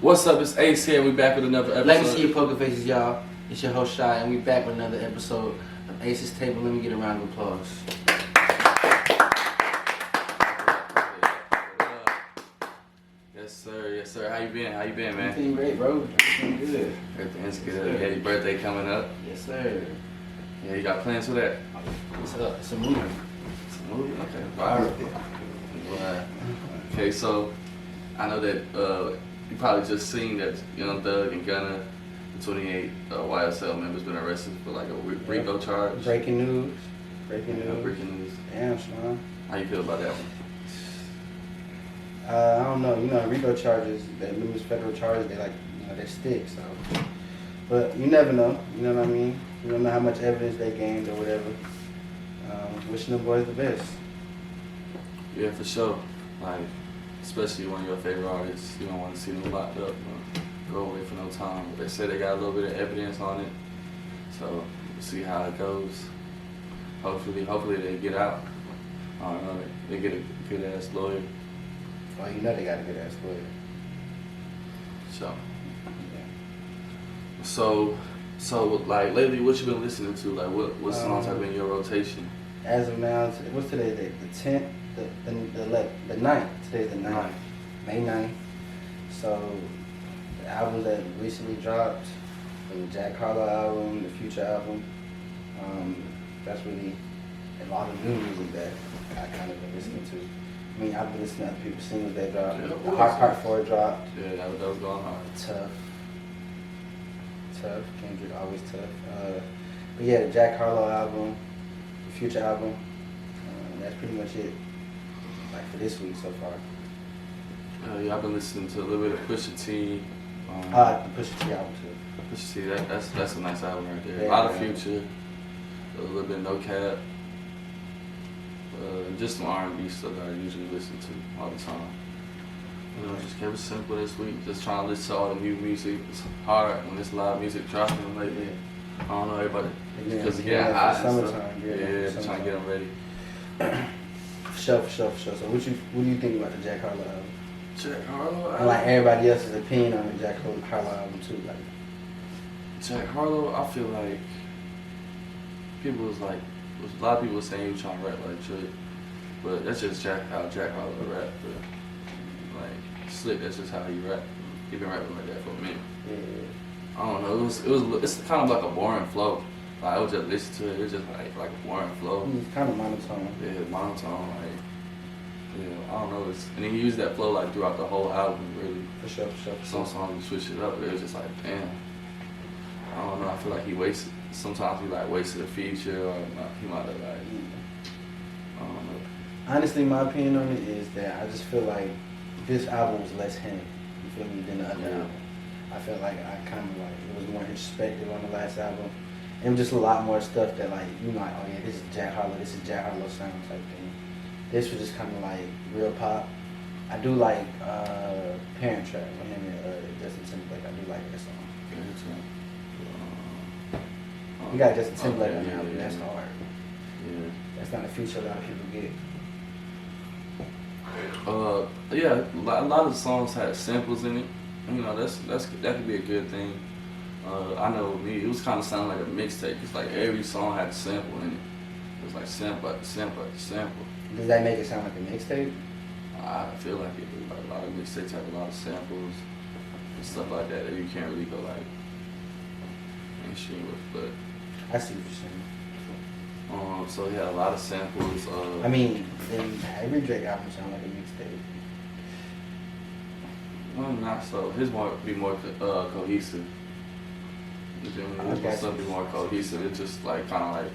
What's up? It's Ace here. We back with another episode. Let me see your poker faces, y'all. It's your host Shy, and we back with another episode of Ace's Table. Let me get a round of applause. Yes, sir. Yes, sir. How you been? How you been, man? I'm feeling great, bro. I'm good. Everything's good. You got your birthday coming up. Yes, sir. Yeah, you got plans for that? What's up? It's a movie. It's a movie? Okay. Wow. Okay, so I know that you probably just seen that Young Thug and Gunna, the 28 YSL members, been arrested for like a RICO charge. Breaking news. Breaking news. Damn, Sean. How you feel about that one? I don't know. You know, RICO charges, they lose federal charges, they they stick. So, but you never know. You know what I mean? You don't know how much evidence they gained or whatever. Wishing them boys the best. Yeah, for sure. Like, especially one of your favorite artists, you don't want to see them locked up, go away for no time. But they say they got a little bit of evidence on it, so we'll see how it goes. Hopefully they get out. I don't know, they get a good ass lawyer. Oh, you know they got a good ass lawyer. So, yeah. So like lately, what you been listening to? Like, what songs have been in your rotation? As of now, what's today's date? The 10th, the 9th. Today's the 9th, May 9th. So the albums that recently dropped, the Jack Harlow album, the Future album. That's really a lot of new music that I kind of been listening to. I mean, I've been listening to other people's singles that dropped. Yeah, The Heart Part 4 dropped. Yeah, that was going hard. Tough. Kendrick, always tough. But yeah, the Jack Harlow album, the Future album. That's pretty much it. Like for this week so far. Yeah, I've been listening to a little bit of Pusha T. The Pusha T album too. Pusha T, that's a nice album right there. Yeah, a lot of Future, a little bit No Cap. Just some R&B stuff that I usually listen to all the time. You know, just kept it simple this week. Just trying to listen to all the new music. It's hard when there's live music dropping lately. I don't know, everybody, because it's getting hot and stuff. Yeah, trying to get them ready. For sure. So what do you think about the Jack Harlow album? Jack Harlow? And like everybody else's opinion on the Jack Harlow album too. Like Jack Harlow, I feel like a lot of people saying he was trying to rap like Drake, but that's just how Jack Harlow rap. But like Slick, that's just how he rap. He been rapping like that for a minute. Yeah. I don't know. It's kind of like a boring flow. Like I would just listen to it. It's just like a boring flow. It's kind of monotone. Yeah, monotone. I don't know. And he used that flow like throughout the whole album, really. For sure. Some songs he switched it up, but it was just like, damn. I don't know. I feel like he wasted. Sometimes he like wasted a feature, or he might have like. I don't know. Honestly, my opinion on it is that I just feel like this album was less him. You feel me? Than the other album. I felt like it was more introspective on the last album. It was just a lot more stuff that like, you know, like, oh yeah, this is Jack Harlow sound type thing. This was just kind of like real pop. I do like Parent Trap with him and Justin Timberlake. I do like that song. You got Justin Timberlake on the album. That's hard. Yeah. That's not a feature a lot of people get. Yeah, a lot of the songs had samples in it. You know, that could be a good thing. I know with me, it was kind of sounding like a mixtape. It's like every song had a sample in it. It was like sample after sample after sample. Does that make it sound like a mixtape? I feel like it. Like a lot of mixtapes have a lot of samples and stuff like that you can't really go like mainstream with. But I see what you're saying. So he had a lot of samples. I mean, then every Drake album sound like a mixtape. Well, not so. His be more cohesive. His stuff be more cohesive. It's just like kind of like,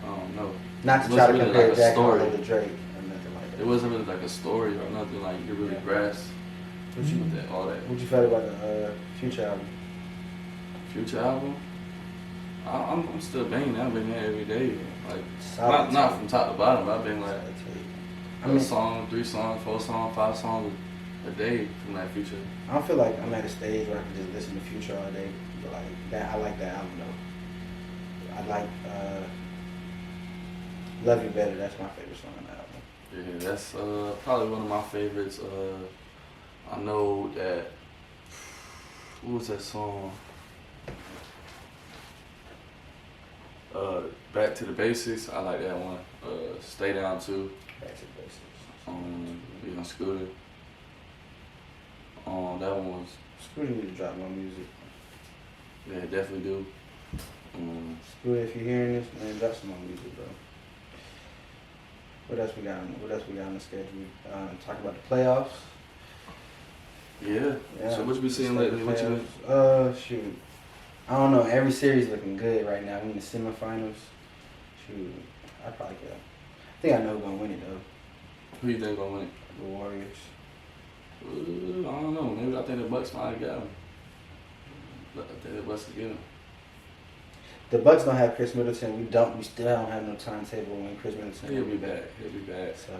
I don't know. Not to try to really compare like Jack Harlow to Drake or nothing like that. It wasn't really like a story or nothing like you really grasp all that. What you felt about the Future album? Future album? I'm still banging. I've been there every day. Like not from top to bottom, but I've been like a song, 3 songs, 4 songs, 5 songs a day from that Future. I don't feel like I'm at a stage where I can just listen to Future all day. But like that, I like that album though. I like Love You Better. That's my favorite song on the album. Yeah, that's probably one of my favorites. I know that. What was that song? Back to the Basics. I like that one. Stay Down too. Back to the Basics. Be on Scooter. That one was. Scooter need to drop more music. Yeah, definitely do. Scooter, if you're hearing this, man, drop some more music, bro. What else we got? What else we got on the schedule? Talk about the playoffs. Yeah. So what you been seeing lately? What you been? Shoot. I don't know. Every series looking good right now. We in the semifinals. Shoot. I probably could. I think I know who's gonna win it though. Who you think gonna win it? The Warriors. I don't know. Maybe I think the Bucks might have got him. I think the Bucks will get him. The Bucks don't have Chris Middleton. We still don't have no timetable when Chris Middleton. He'll be back. He'll be back. So,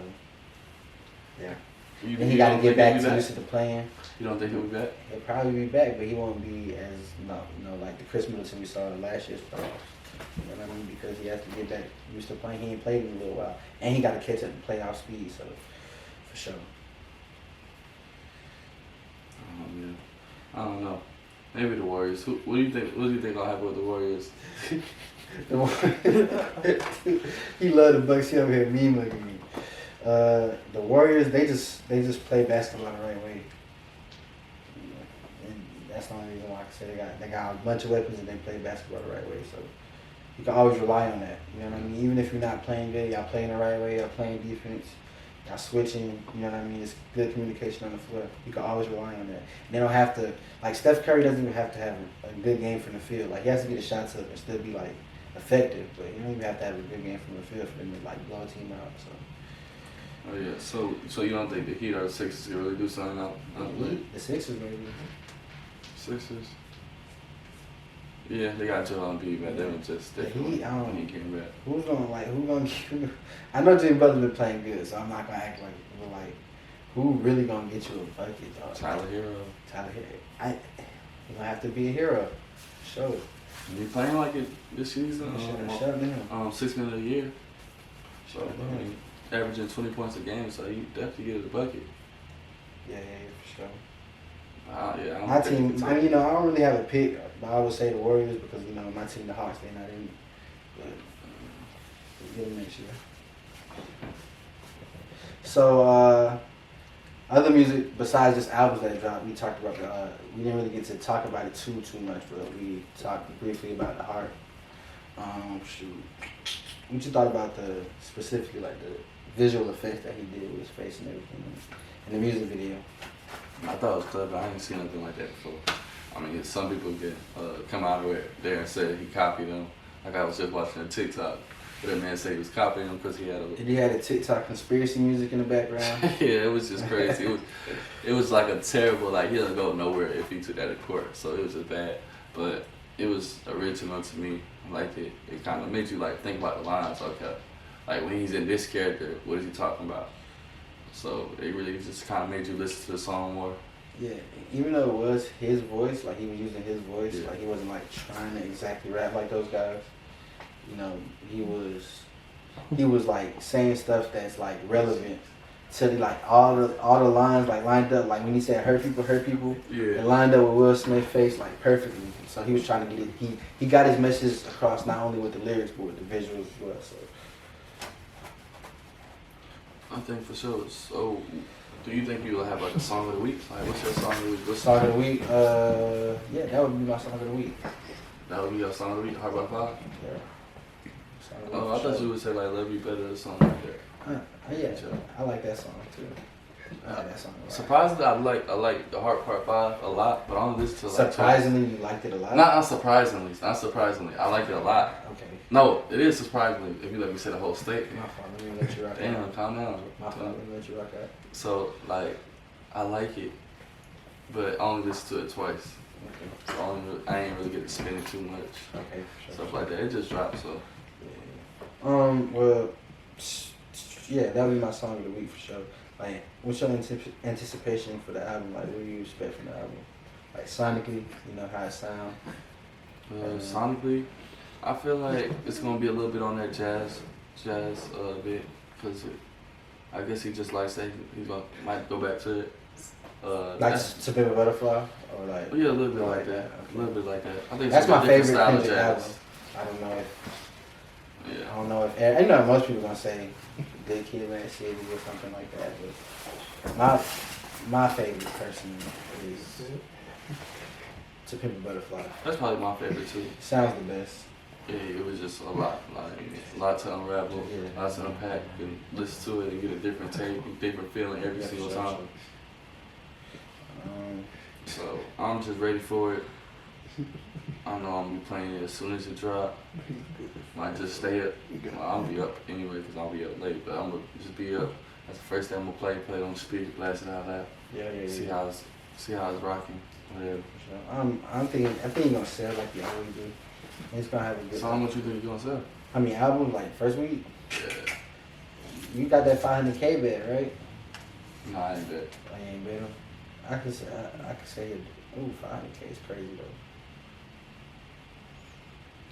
yeah. And he got to get back to used to the playing. You don't think he'll be back? He'll probably be back, but he won't be as like the Chris Middleton we saw in last year's playoffs. You know what I mean? Because he has to get back used to playing. He ain't played in a little while, and he got to catch up to playoff speed. So, for sure. I don't know. Maybe the Warriors. What do you think? What do you think will happen with the Warriors? He love the Bucks. He over here meme looking at me. The Warriors, they just play basketball the right way. And that's the only reason why I can say they got a bunch of weapons and they play basketball the right way. So you can always rely on that. You know what I mean? Even if you're not playing good, y'all playing the right way, y'all playing defense, y'all switching, you know what I mean? It's good communication on the floor. You can always rely on that. And they don't have to, like Steph Curry doesn't even have to have a good game from the field. Like he has to get his shots up and still be like effective, but you don't even have to have a good game from the field for them to like blow a team out. So. Oh yeah, so you don't think the Heat or the Sixers can really do something out? The Sixers maybe. Sixers. Yeah, they got Joel Embiid back. They were just different. The Heat, I don't when he came back. Who's gonna? I know Jimmy Butler's been playing good, so I'm not gonna act like who really gonna get you a bucket, dog? Tyler Hero. He gonna have to be a hero. Sure. He playing like it this season. Shut down. $6 million a year. So I mean, averaging 20 points a game, so he definitely get a bucket. Yeah, for sure. Yeah, my team, I don't really have a pick, but I would say the Warriors because my team, the Hawks, they're not in it. But we'll get them next year. So, other music besides just albums that dropped, we talked about we didn't really get to talk about it too much, but we talked briefly about the Heart. What you thought about specifically like the visual effects that he did with his face and everything in the music video? I thought it was clever. I ain't seen nothing like that before. I mean, some people get come out of there and say he copied them. Like I was just watching a TikTok. That man said he was copying them because he had a. Did he had a TikTok conspiracy music in the background? Yeah, it was just crazy. It was like a terrible, like he doesn't go nowhere if he took that to court. So it was just bad, but it was original to me. I liked it. It kind of made you like think about the lines. Okay, like when he's in this character, what is he talking about? So it really just kind of made you listen to the song more. Yeah, even though it was his voice, like he was using his voice, like he wasn't like trying to exactly rap like those guys. He was like saying stuff that's like relevant to like all the lines like lined up. Like when he said hurt people, yeah, it lined up with Will Smith's face like perfectly. So he was trying to get it. He got his message across not only with the lyrics but with the visuals as well. So I think for sure. So, do you think you'll have like a song of the week? Like, what's your song of the week? Song of the week? Yeah, that would be my song of the week. That would be your song of the week. Heart by Five. Yeah. Oh, I thought you would say like "Love You Better" or something like that. Yeah, I like that song too. I like that song a lot. Surprisingly, I like the Heart Part 5 a lot, but I only listen to like. Surprisingly, you liked it a lot. Not surprisingly. I like it a lot. Okay. No, it is surprisingly. If you let me say the whole statement. My fault. Let me let you rock. Damn, calm down. My fault. Let me let you rock out. So like, I like it, but I only listen to it twice. Okay. So I ain't really get to spin it too much. Okay. Sure. Stuff like that. It just dropped, so. Well, yeah, that would be my song of the week for sure. Like, what's your anticipation for the album? Like, what do you expect from the album? Like, sonically, how it sound? Sonically, I feel like it's gonna be a little bit on that jazz bit, cause I guess he just likes that. He might go back to it. Like That's, To Pimp a Butterfly, or like yeah, a little bit more like that. Okay. A little bit like that. I think That's it's a my different favorite style of Kendrick album. jazz. I don't know if Yeah. I don't know if I know most people gonna say Good Kid, Mad City or something like that, but my favorite person is To Pimp a Butterfly. That's probably my favorite too. Sounds the best. Yeah, it was just a lot to unravel, Yeah. lots to unpack, and listen to it and get a different take, a different feeling every Yeah, single for sure, time. sure. So I'm just ready for it. I know I'm gonna be playing it as soon as it drop. Might just stay up. Well, I'll be up anyway because I'll be up late, but I'm gonna just be up. That's the first thing I'm gonna play it on speaker, blast it out loud. Yeah. See how it's rocking. Whatever. I think you're gonna sell like you always do. It's gonna have a good. So how much you think you're gonna sell? I mean, album like first week. Yeah. You got that 500K bet, right? No, I ain't bet. I ain't bet him. I could say it. Ooh, 500K is crazy though.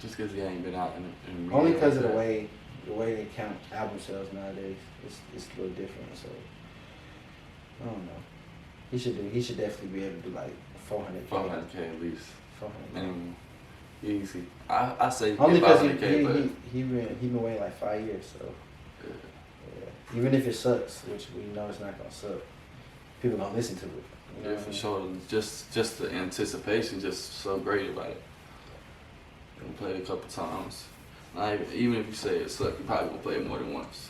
Just because he ain't been out in Only because of like the that. way they count album sales nowadays. It's a little different. So I don't know. He should definitely be able to do like 400K. 400K at least. 400K. Minimum. Easy. I say Only because 500K, but he been waiting like 5 years. So yeah. yeah. Even if it sucks, which we know it's not gonna suck, people gonna listen to it. You know Yeah, what I for mean? sure. Just the anticipation, just so great about it. You play it a couple times. Not even if you say it sucks, you probably gonna play it more than once.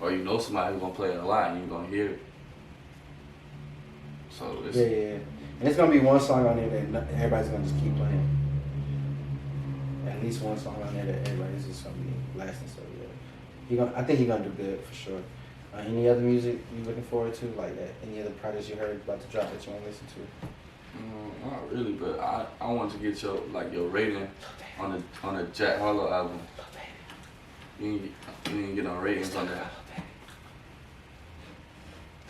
Or you know somebody who's gonna play it a lot and you're gonna hear it. So it's Yeah. And it's gonna be one song on there that everybody's gonna just keep playing. At least one song on there that everybody's just gonna be lasting. So yeah, I think he's gonna do good for sure. Any other music you looking forward to like that? Any other projects you heard about to drop that you want to listen to? not really, but I want to get your rating on the Jack Harlow album. You didn't get no ratings on that.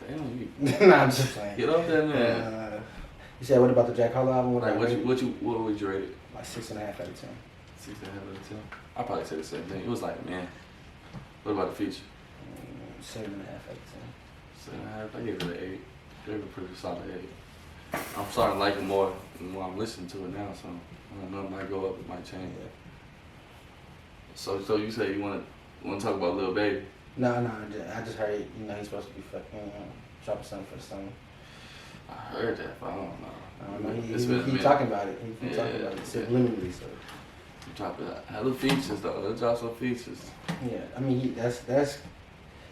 Damn, you Nah, I'm just playing. get up there, man. You said what about the Jack Harlow album? Like what would you rate it? Like 6.5 out of 10. 6.5 out of 10. I'd probably say the same thing. It was like, man. What about the feature? 7.5 out of 7.5. I gave it an 8. Gave it a pretty solid 8. I'm starting to like it more the more I'm listening to it now, so I don't know, it might go up, it might 10. change. Yeah. So you say you want to talk about Lil Baby? No, I just heard he's supposed to be fucking dropping something for the summer. I heard that, but I don't know. I don't know. It's been a He minute. talking about it. He Yeah, talking about it yeah. subliminally. So You drop it. Hella features though. Let's drop some features. yeah, I mean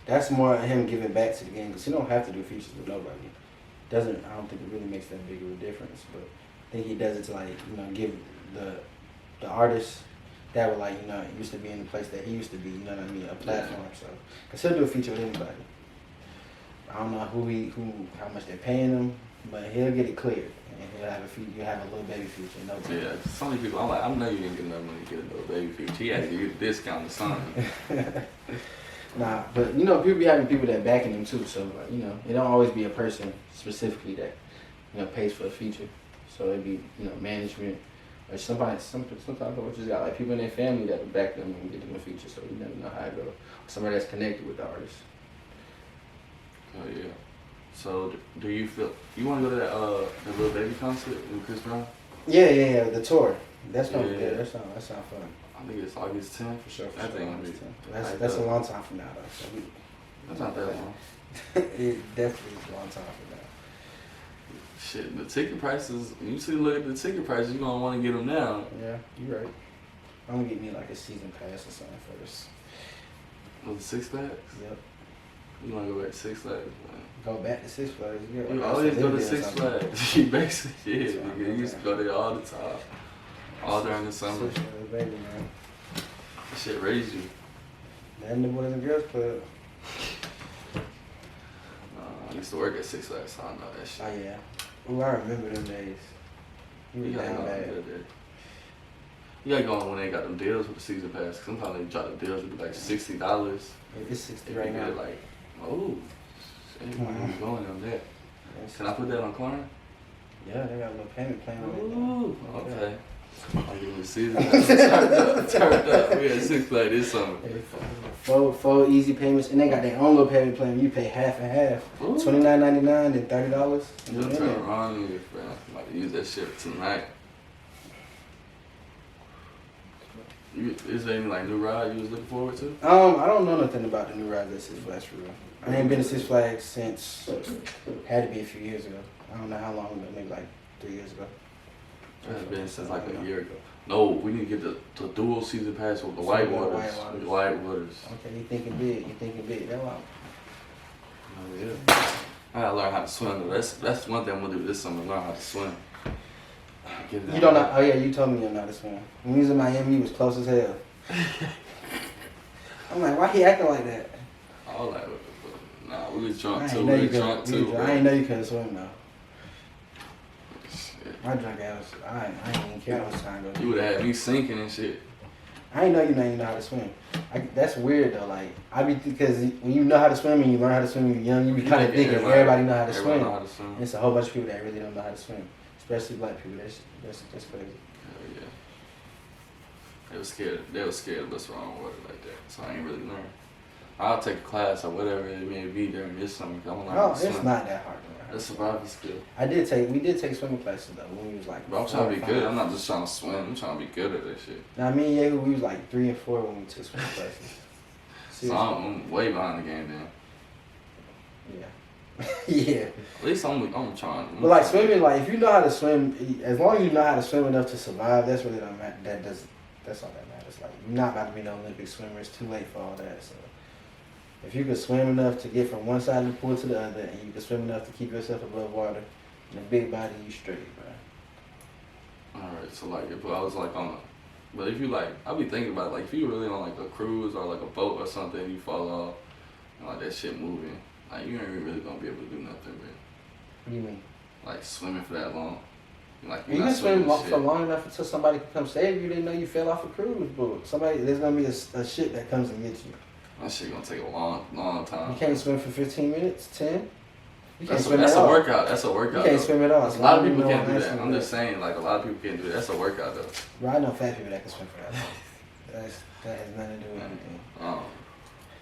that's more him giving back to the game because he don't have to do features with nobody. I don't think it really makes that big of a difference. But I think he does it to like give the artists that were like used to be in the place that he used to be. You know what I mean? A platform. So because he'll do a feature with anybody. I don't know how much they're paying him, but he'll get it cleared. And you'll have a Lil Baby feature, no time. Yeah, so many people. I'm like, I know you didn't get enough money to get a Lil Baby feature. He had to give you a discount or something. Nah, but people be having people that backing them too. So it don't always be a person specifically that pays for a feature. So it'd be management or sometimes people just got like people in their family that would back them and get them a feature. So you never know how it goes. Somebody that's connected with the artist. Oh yeah. So do you feel you want to go to that Lil Baby concert with Chris Brown? Yeah. The tour. That's gonna be Yeah. good. That sound fun. I think it's August 10th. For sure. I think August it'll be 10th. That's a long time from now though. So That's not that long. it definitely is a long time from now. Shit, the ticket prices. You see, look at the ticket prices. You gonna want to get them now. Yeah, you're right. I'm gonna get me like a season pass or something first. Was it Six Flags? Yep. You wanna go back to Six Flags? Man. Go back to Six Flags. Yeah, You like always go to Olivia or Six something. Flags. You basically That's did. what Nigga. You used to go there all the time. All during the summer. Six Flags, baby, man. That shit raised you. That and the Boys and Girls Club. I used to work at Six Flags, so I know that shit. Oh yeah. Ooh, I remember them days. You You were gotta down go on bad. the other day. You gotta go on when they got them deals with the season pass. Sometimes they drop the deals with like $60. It's 60 If right you now. get like, oh, shit, I'm going on that. Yes. Can I put that on Klarna? Yeah, they got a little payment plan on it. Ooh, now. okay. Like in the season, turned up. We had Six Flags this summer. Four easy payments, and they got their own little payment plan. You pay half and half, $29.99 and $30. You'll turn around and you might use that shit tonight. Is there any like new ride you was looking forward to? I don't know nothing about the new rides at Six Flags for real. I ain't been to Six Flags since had to be a few years ago. I don't know how long ago, maybe like 3 years ago. It's been since like a year ago. No, we need to get the dual season pass with the white waters. The white waters. Okay, you thinking big. That's why. Oh yeah. I gotta learn how to swim though. That's one thing I'm gonna do this summer. Learn how to swim. You don't know? Oh yeah, you told me you don't know how to swim. When we was in Miami, you was close as hell. I'm like, why he acting like that? I was like, nah, we was drunk too. I didn't know you couldn't swim though. My drunk ass, I ain't even care how much time goes. You would have had me sinking and shit. I ain't know you know how to swim. That's weird though. Like because when you know how to swim and you learn how to swim when you're young, you be kind of thinking everybody know how to swim. And it's a whole bunch of people that really don't know how to swim, especially black people. That's crazy. Hell yeah. They were scared of us wrong water like that. So I ain't really learned. I'll take a class or whatever it may be during this summer. No, it's not that hard. That's survival skill. We did take swimming classes though when we was like. But I'm trying to be good. I'm not just trying to swim. I'm trying to be good at this shit. Now me and Yehu, we was like 3 and 4 when we took swimming classes. So I'm way behind the game then. Yeah. Yeah. At least I'm trying. But like swimming, like if you know how to swim, as long as you know how to swim enough to survive, that's really don't matter. That's all that matters. Like you're not about to be no Olympic swimmer. It's too late for all that. So. If you can swim enough to get from one side of the pool to the other, and you can swim enough to keep yourself above water, and a big body, you straight, bro. Alright, so like if I was like but if you like, I'll be thinking about it, like if you really on like a cruise or like a boat or something, and you fall off, and like that shit moving, like you ain't really gonna be able to do nothing, man. What do you mean? Like swimming for that long. Like you can swim for long enough until somebody can come save you. They know you fell off a cruise boat. There's gonna be a ship that comes and gets you. That shit gonna take a long time. You can't swim for 15 minutes, 10. That's a workout. That's a workout. You can't swim at all. A lot of people can't do that. I'm just saying, like a lot of people can't do that. That's a workout though. Bro, I know fat people that can swim for that. That has nothing to do with anything.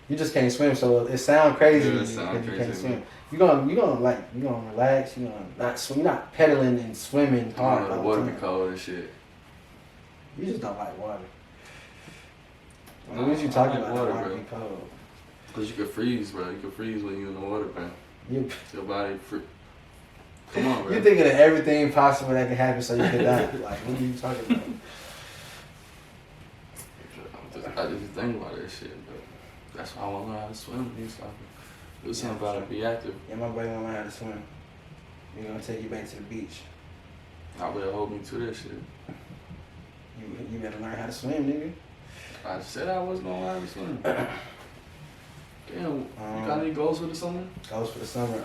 You just can't swim, so it sounds crazy because you can't swim. You're gonna relax. You're gonna not swim. You're not pedaling and swimming hard. The water be cold and shit. You just don't like water. What are you talking about? Water, bro. Cause you could freeze, bro. You could freeze when you in the water, bro. Your body free. Come on, bro. You're thinking of everything possible that can happen so you can die. Like, what are you talking about? I just think about that shit, but that's why I want to learn how to swim. Do something about it. Be active. Yeah, my boy want to learn how to swim. We're gonna take you back to the beach. I will hold me to that shit. You better learn how to swim, nigga. I said I was gonna learn how to swim. Damn, you got any goals for the summer? Goals for the summer.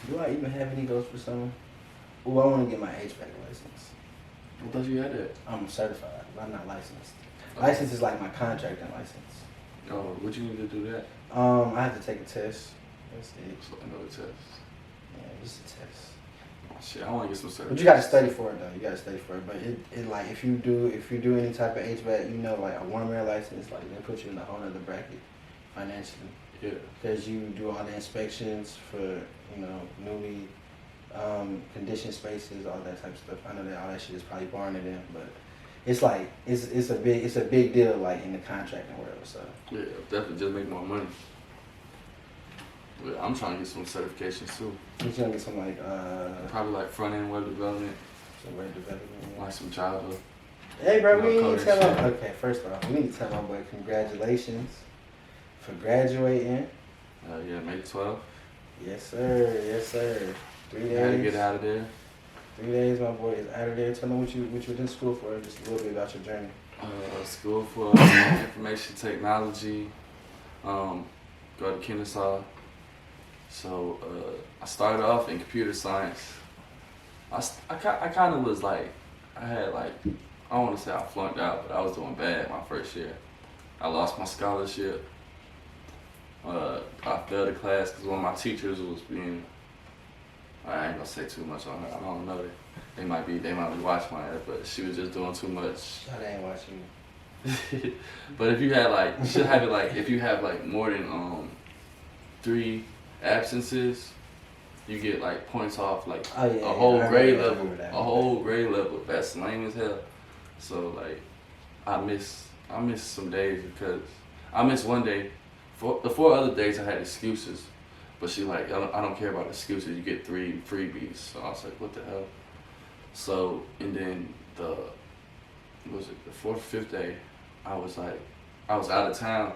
Do I even have any goals for the summer? Ooh, I want to get my HVAC license. I thought you had that. I'm certified, but I'm not licensed. License is like my contracting license. Oh, what you need to do that? I have to take a test. That's it. So another test. Yeah, just a test. Shit, I want to get some certificates. But you got to study for it though. You got to study for it. But it like if you do any type of HVAC, you know, like a warm air license, like they put you in a whole other bracket financially. Yeah. Because you do all the inspections for newly conditioned spaces, all that type of stuff. I know that all that shit is probably boring to them, but it's like it's a big deal like in the contracting world. So yeah, definitely just make more money. But I'm trying to get some certifications too. You trying to get some like probably like front end web development. Some web development. Yeah. Like some Java. Hey bro, we need to tell him. Okay, first off, we need to tell my boy congratulations for graduating. Yeah, May 12th. Yes sir, yes sir. 3 days. Had to get out of there. 3 days, my boy is out of there. Tell them what you were in school for. Just a little bit about your journey. School for information technology. Go to Kennesaw. So I started off in computer science. I kind of was like, I had like, I don't want to say I flunked out, but I was doing bad my first year. I lost my scholarship. I failed a class because one of my teachers was being I ain't gonna say too much on her. I don't know. They might be watching my ass, but she was just doing too much. No, they ain't watching you. But if you had like, you should have it like, if you have like more than 3 absences, you get like points off like a whole grade level. A whole grade level. That's lame as hell. So like, I missed some days because I missed one day. The 4 other days I had excuses. But she like, I don't care about excuses. You get 3 freebies. So I was like, what the hell? So, and then the 4th or 5th day, I was out of town,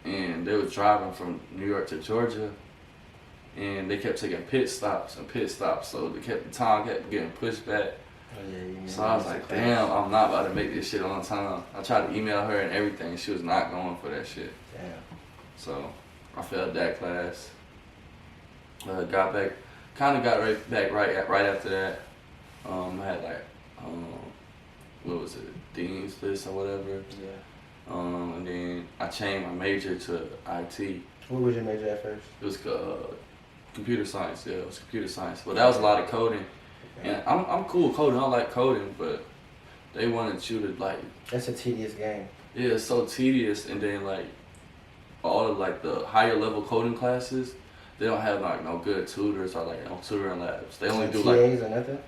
and they were driving from New York to Georgia, and they kept taking pit stops, so the time kept getting pushed back. So I was like, damn, I'm not about to make this shit on time. I tried to email her and everything. She was not going for that shit. Damn. So I failed that class. Got back right after that. I had like, what was it, Dean's List or whatever. Yeah. And then I changed my major to IT. What was your major at first? It was computer science. Yeah, it was computer science. But that was a lot of coding. Okay. And I'm cool with coding. I like coding, but they wanted you to like. That's a tedious game. Yeah, it's so tedious, and then like all of like the higher level coding classes, they don't have like no good tutors or like no tutoring labs. They only do TAs or nothing?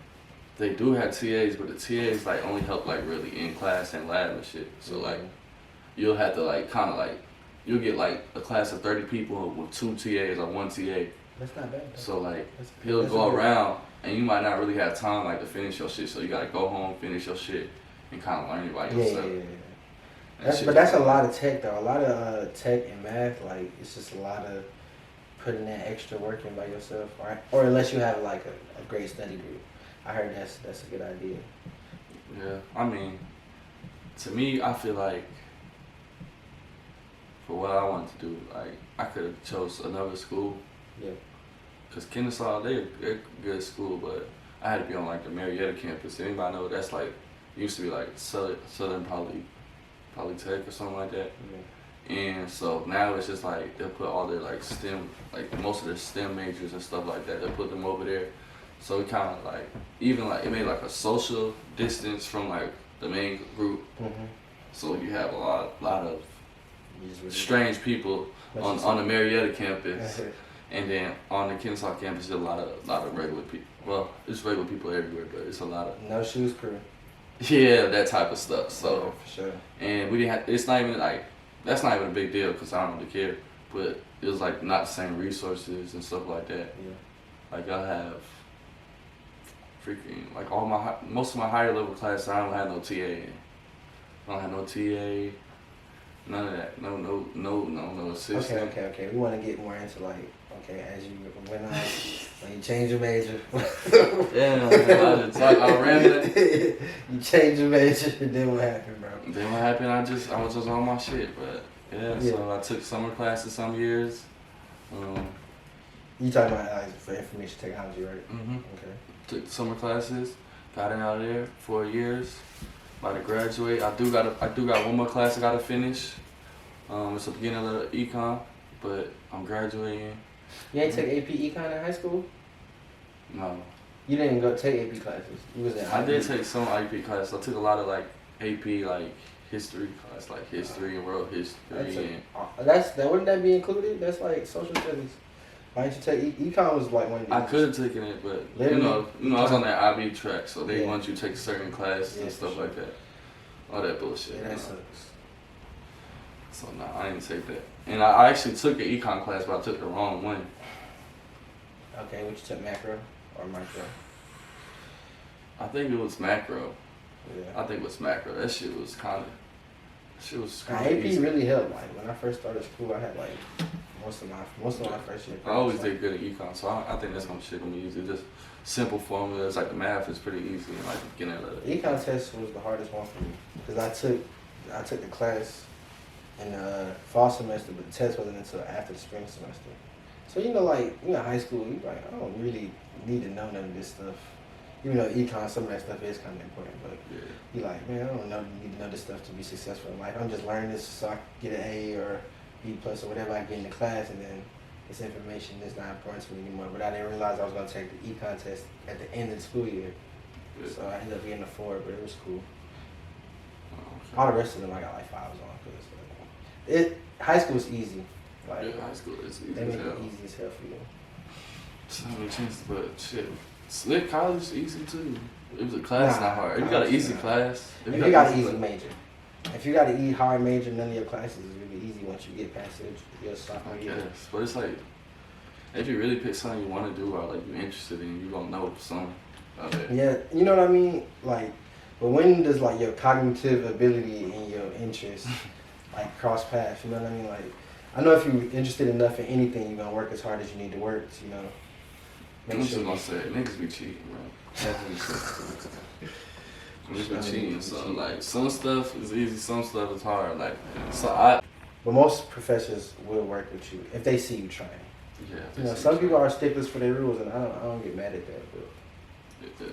They do have TAs, but the TAs like only help like really in class and lab and shit. So like you'll have to like kind of like you'll get like a class of 30 people with 2 TAs or 1 TA. That's not bad. Though. So like he'll go around and you might not really have time like to finish your shit. So you gotta go home, finish your shit, and kind of learn it by yourself. Yeah. That's a lot of tech though. A lot of tech and math. Like it's just a lot of putting that extra work in by yourself, or unless you have like a great study group. I heard that's a good idea. Yeah, I mean, to me, I feel like for what I wanted to do, like I could have chose another school. Yeah. Cause Kennesaw, they're a good school, but I had to be on like the Marietta campus. Anybody know that's like used to be like Southern Polytech or something like that. Yeah. And so now it's just like they'll put all their like STEM, like most of their STEM majors and stuff like that. They'll put them over there. So it kind of like, even like, it made like a social distance from like the main group. Mm-hmm. So you have a lot of strange people on the Marietta campus. And then on the Kennesaw campus, there's a lot of regular people. Well, it's regular people everywhere, but it's a lot of... No shoes crew. Yeah, that type of stuff. So, yeah, for sure. And we didn't have, it's not even like, that's not even a big deal because I don't really care. But it was like not the same resources and stuff like that. Yeah. Like I have freaking, like most of my higher level classes, I don't have no TA in. I don't have no TA, none of that. No assistant. Okay. We want to get more into like, as you went on, when you change your major. Yeah, I ran it. You changed your major, and then what happened, bro? Then what happened, I was just on my shit, but yeah. So I took summer classes some years. You talking about like for information technology, right? Mm-hmm. Okay. Took summer classes, got in out of there 4 years. About to graduate. I do got one more class I gotta finish. It's the beginning of the econ, but I'm graduating. You ain't take AP econ in high school? No. You didn't go take AP classes. You was in I did take some AP classes. I took a lot of like AP like history class, like history and world history. Wouldn't that be included? That's like social studies. Why didn't you take econ? Was like one of these. I could have taken it, but you know, I was on that IB track, so they want you to take certain classes and stuff like that. All that bullshit. Yeah, that sucks. So no, I didn't take that. And I actually took an econ class, but I took the wrong one. Okay, what you took, macro or micro? I think it was macro. Yeah. I think it was macro. That shit was kind of AP easy. really helped. Like when I first started school, I had like most of my first year. I always did good at econ, so I think that's gonna be easy. Just simple formulas, like the math is pretty easy. And like beginning of the econ test was the hardest one for me because I took the class in the fall semester, but the test wasn't until after the spring semester. So high school, you like, I don't really need to know none of this stuff. Even though econ, some of that stuff is kind of important, but you like, man, I don't need to know this stuff to be successful in life. I'm just learning this so I can get an A or B plus or whatever I get in the class, and then this information is not important to me anymore. But I didn't realize I was gonna take the econ test at the end of the school year. Yeah. So I ended up getting a 4, but it was cool. Okay. All the rest of them I got like 5s on because high school is easy. Like Yeah, high school is easy they as make hell. it easy as hell for you. So many chances, but shit. Slick college is easy too. It was a class Nah, not hard. If you got an easy class, If you got an easy major. If you got an hard major, none of your classes is really easy once you get past your sophomore year. Yes, but it's like if you really pick something you want to do or like you're interested in, you gonna know some of it. Yeah, you know what I mean? Like, but when does like your cognitive ability and your interest like cross paths? You know what I mean? Like, I know if you're interested enough in anything, you're gonna work as hard as you need to work. You know. I'm just gonna say, niggas be cheating, bro. Niggas be cheating. So like, some stuff is easy, some stuff is hard. Like, so But most professors will work with you if they see you trying. Yeah. You know, some people are sticklers for their rules, and I don't get mad at that. But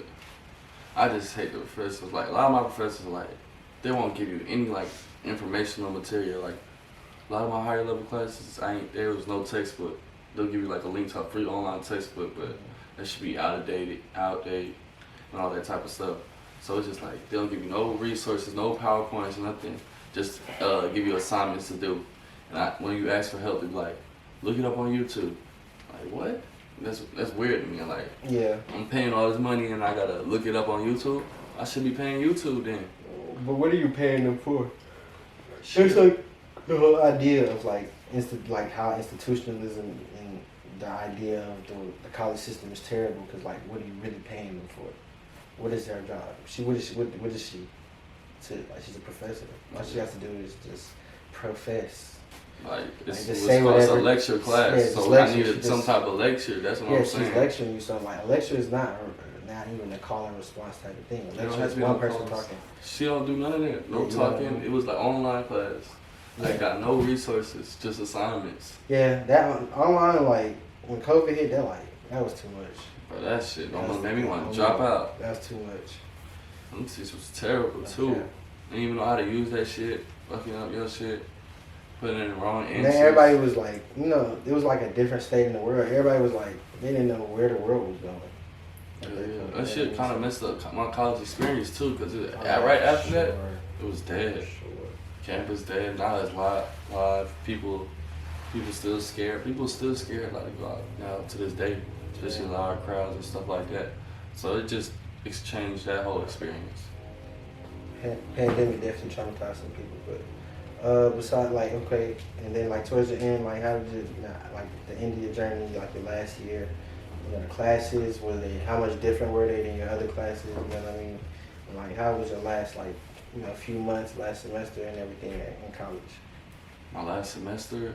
I just hate the professors. Like, a lot of my professors, like, they won't give you any like informational material. Like, a lot of my higher level classes, there was no textbook. They'll give you like a link to a free online textbook, but that should be outdated, and all that type of stuff. So it's just like they don't give you no resources, no PowerPoints, nothing. Just give you assignments to do. And when you ask for help, they be like, look it up on YouTube. Like, what? That's weird to me. Like, yeah, I'm paying all this money and I gotta look it up on YouTube. I should be paying YouTube then. But what are you paying them for? It's like the whole idea of like how institutionalism and the idea of the college system is terrible. Because like, what are you really paying them for? What is their job? What is she? She's a professor. All she has to do is just profess. Like, it's whatever. a lecture class, Yeah, so lecture. I needed some type of lecture. That's what I'm saying. She's lecturing you something. Like, a lecture is not even a call and response type of thing. A lecture is one person talking. She don't do none of that. No talking. It was like online class. Like, got no resources, just assignments. Yeah, that online, like, when COVID hit, that was too much. Bro, that shit almost made me want to drop out. That's too much. Them teachers was terrible too. Okay. They didn't even know how to use that shit. Fucking up your shit. Putting in the wrong answers. And then everybody was like, it was like a different state in the world. Everybody was like, they didn't know where the world was going. Yeah. That shit kind of messed up my college experience too, because right after that, it was dead. Campus dead. Now it's live. People still scared. People still scared like to go out now to this day, especially large crowds and stuff like that. So it just exchanged that whole experience. Pandemic definitely traumatized some people, but besides, like, okay, and then like towards the end, like, how did like the end of your journey, like your last year, the classes, how much different were they than your other classes? You know what I mean? And, like, how was your last few months, last semester, and everything in college? My last semester,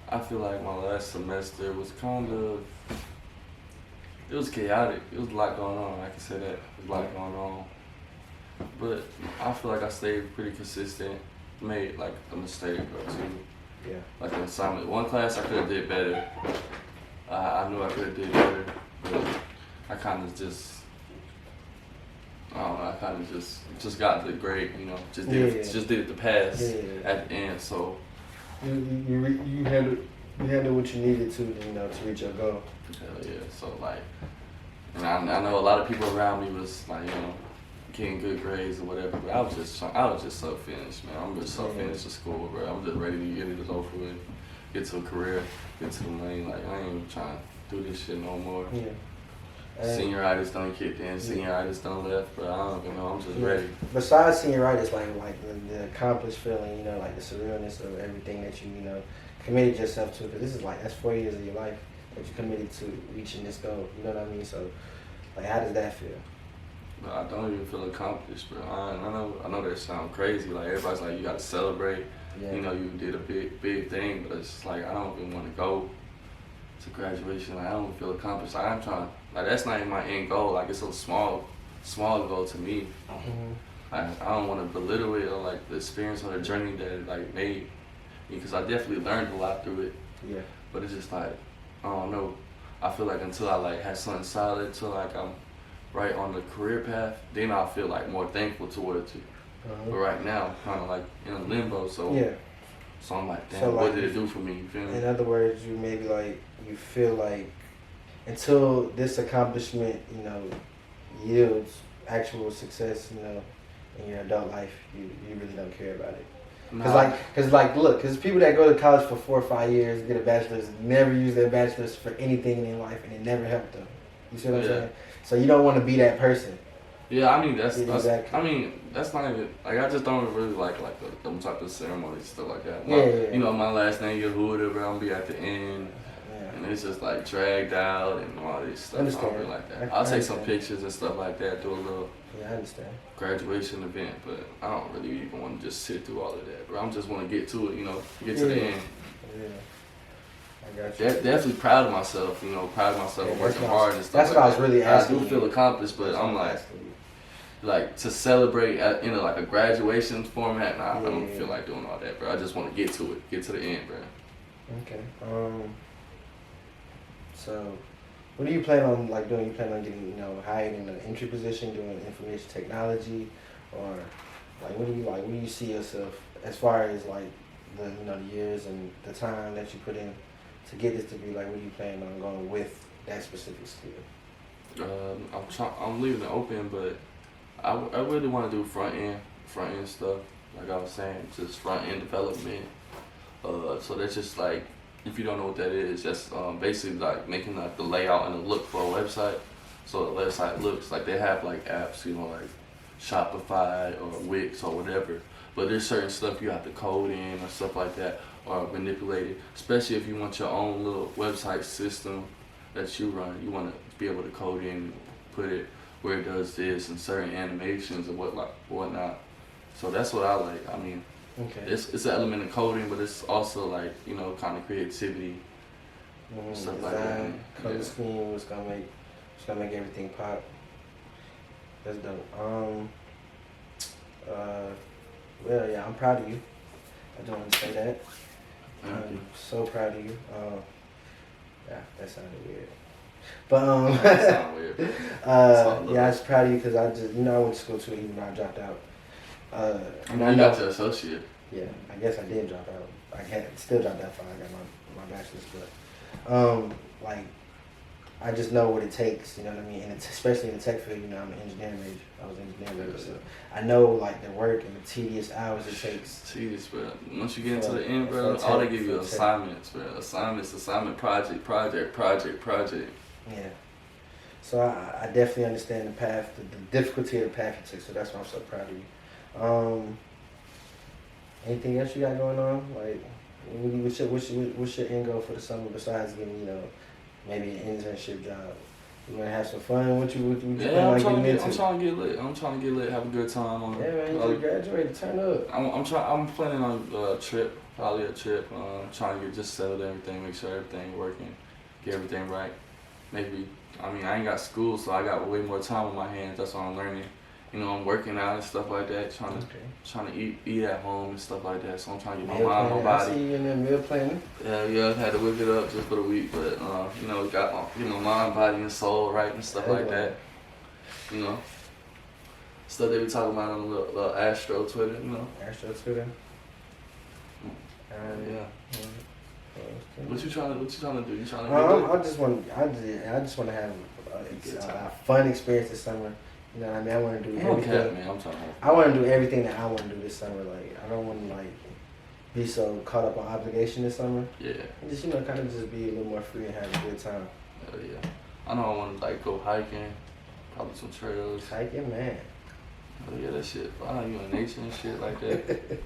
I feel like my last semester was it was chaotic. It was a lot going on. I can say that. There was a lot going on. But I feel like I stayed pretty consistent. Made like a mistake or two. Yeah. Like an assignment. One class I could have did better. I knew I could have did better. But I kind of just, I don't know, I kind of just got the grade, just did it to pass at the end. So you handled what you needed to reach your goal. Hell yeah. So like, and I know a lot of people around me was like, getting good grades or whatever, but I was just so finished, man. I'm just so finished with school, bro. I'm just ready to get it over with, get to a career, get to the money. Like, I ain't even trying to do this shit no more. Yeah. Senioritis done kicked in, senioritis done left, but I don't even know. I'm just ready. Besides senioritis, like the accomplished feeling, like the surrealness of everything that you committed yourself to, because this is that's 4 years of your life that you committed to reaching this goal. You know what I mean? So, like, how does that feel? But I don't even feel accomplished, bro. I know that sounds crazy. Like, everybody's like, you gotta celebrate. Yeah. You did a big thing, but it's just like, I don't even want to go to graduation. Like, I don't feel accomplished. Like, I'm trying, like, that's not even my end goal. Like, it's a small goal to me. Mm-hmm. I don't want to belittle it or like the experience or the journey that it like made, because I definitely learned a lot through it. Yeah. But it's just like, I don't know. I feel like until I like had something solid, until like I'm right on the career path, then I feel like more thankful towards it. But right now, I'm kind of like in a limbo. So So I'm like, damn, So, what like, did it do for me? You feel me? In other words, you maybe like you feel like until this accomplishment, you know, yields actual success, you know, in your adult life, you really don't care about it. Cause people that go to college for 4 or 5 years, get a bachelor's, never use their bachelor's for anything in their life, and it never helped them. You see what I'm saying? So you don't want to be that person. Yeah, I mean that's exactly. I mean that's not even like I just don't really like them type of ceremonies stuff like that. Yeah. You know, my last name Yehuda, bro. I'm gonna be at the end. And it's just like dragged out and all this stuff. I don't really like that. I'll take some pictures and stuff like that, do a little I understand. Graduation event, but I don't really even want to just sit through all of that, bro. I'm just want to get to it, you know, get to the end. Yeah, I got you. Definitely proud of myself, you know, of working hard and stuff. That's what I was really asking. I do feel accomplished, but I'm like to celebrate in like a graduation format. Nah, I don't feel like doing all that, bro. I just want to get to it, get to the end, bro. Okay. So, what do you plan on doing? You plan on getting, you know, hired in an entry position doing information technology, or like what do you see yourself as far as like the, you know, the years and the time that you put in to get this to be like? What do you plan on going with that specific skill? I'm leaving it open, but I really want to do front end stuff. Like I was saying, just front end development. So that's just like, if you don't know what that is, that's basically like making like the layout and the look for a website. So the website looks like they have like apps, you know, like Shopify or Wix or whatever. But there's certain stuff you have to code in or stuff like that, or manipulate it. Especially if you want your own little website system that you run, you want to be able to code in, put it where it does this and certain animations and whatnot. So that's what I like. I mean, it's an element of coding, but it's also like, you know, kind of creativity, stuff design, like that. Color scheme was gonna make everything pop. That's dope. Well, yeah, I'm proud of you. I just want to say that. I'm so proud of you. Yeah, that sounded weird. But That sound weird. yeah, I was proud of you because I just, you know, I went to school too, even though I dropped out. And I got your associate. Yeah, I guess I did drop out. I still dropped out fine. I got my bachelor's, but like I just know what it takes. You know what I mean? And especially in the tech field, you know, I'm an engineering major. I was an engineering major, so I know like the work and the tedious hours it takes. Tedious, bro. Once you get into the end, bro, all they give you is assignments, bro. Assignment, project. Yeah. So I definitely understand the path, the difficulty of the path you took. So that's why I'm so proud of you. Anything else you got going on? Like, what's your end goal for the summer besides getting, you know, maybe an internship job? You gonna have some fun? What you I'm trying to get lit. Have a good time. Yeah, man, you just graduated. Turn up. I'm planning on a trip, probably a trip. Trying to get just settled everything, make sure everything working, get everything right. Maybe, I mean, I ain't got school, so I got way more time on my hands. That's what I'm learning. You know, I'm working out and stuff like that, trying to eat at home and stuff like that. So I'm trying to get my mind, my body. I see you in there meal planning. Yeah, I had to whip it up just for the week, but you know, got my mind, body, and soul right and stuff like that. You know, stuff they be talking about on the little Astro Twitter. You know, Astro Twitter. Yeah. What you trying to do? You trying to? I just want to have a fun experience this summer. You know what I mean? I want to do everything. Man, I'm talking. I want to do everything that I want to do this summer. Like, I don't want to be so caught up on obligation this summer. Yeah. And just, you know, kind of just be a little more free and have a good time. Hell yeah. I know I want to go hiking, probably some trails. Hiking, man. Oh yeah, that shit. I know you in nature and shit like that.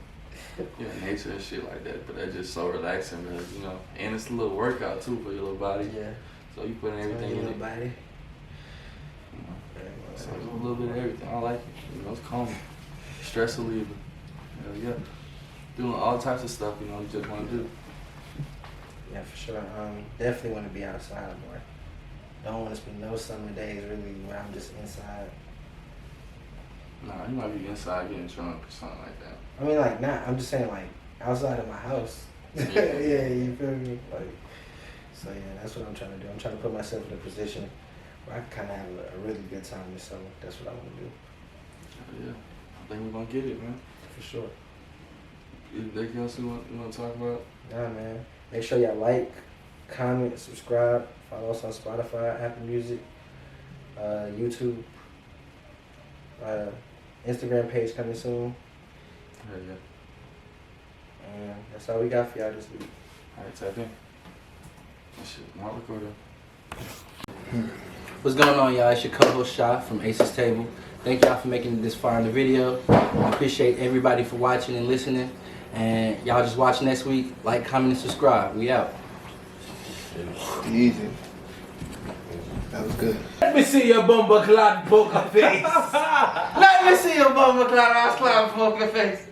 You in nature and shit like that, but that's just so relaxing, man. You know, and it's a little workout too for your little body. Yeah. So you put in everything in your it. Body. So a little bit of everything. I like it. You know, it's calming. Stress reliever. Hell yeah. Doing all types of stuff, you know, you just want to do. Yeah, for sure. Definitely want to be outside more. Don't want to spend no summer days really where I'm just inside. Nah, you might be inside getting drunk or something like that. I mean, like, not. I'm just saying, like, outside of my house. Yeah, you feel me? Like, so yeah, that's what I'm trying to do. I'm trying to put myself in a position where I can kind of have a really good time this summer. That's what I want to do. Yeah, I think we're gonna get it, man. For sure. Anything else you want to talk about? Nah, man. Make sure y'all like, comment, subscribe. Follow us on Spotify, Apple Music, YouTube, Instagram page coming soon. Yeah. And that's all we got for y'all this week. Alright, tap in. Shit, not recording. What's going on, y'all? It's your co-host Sha from Ace's Table. Thank y'all for making it this far in the video. I appreciate everybody for watching and listening. And y'all just watch next week. Like, comment, and subscribe. We out. Easy. That was good. Let me see your bumper clad poker face. Let me see your bumper cloud, poker face.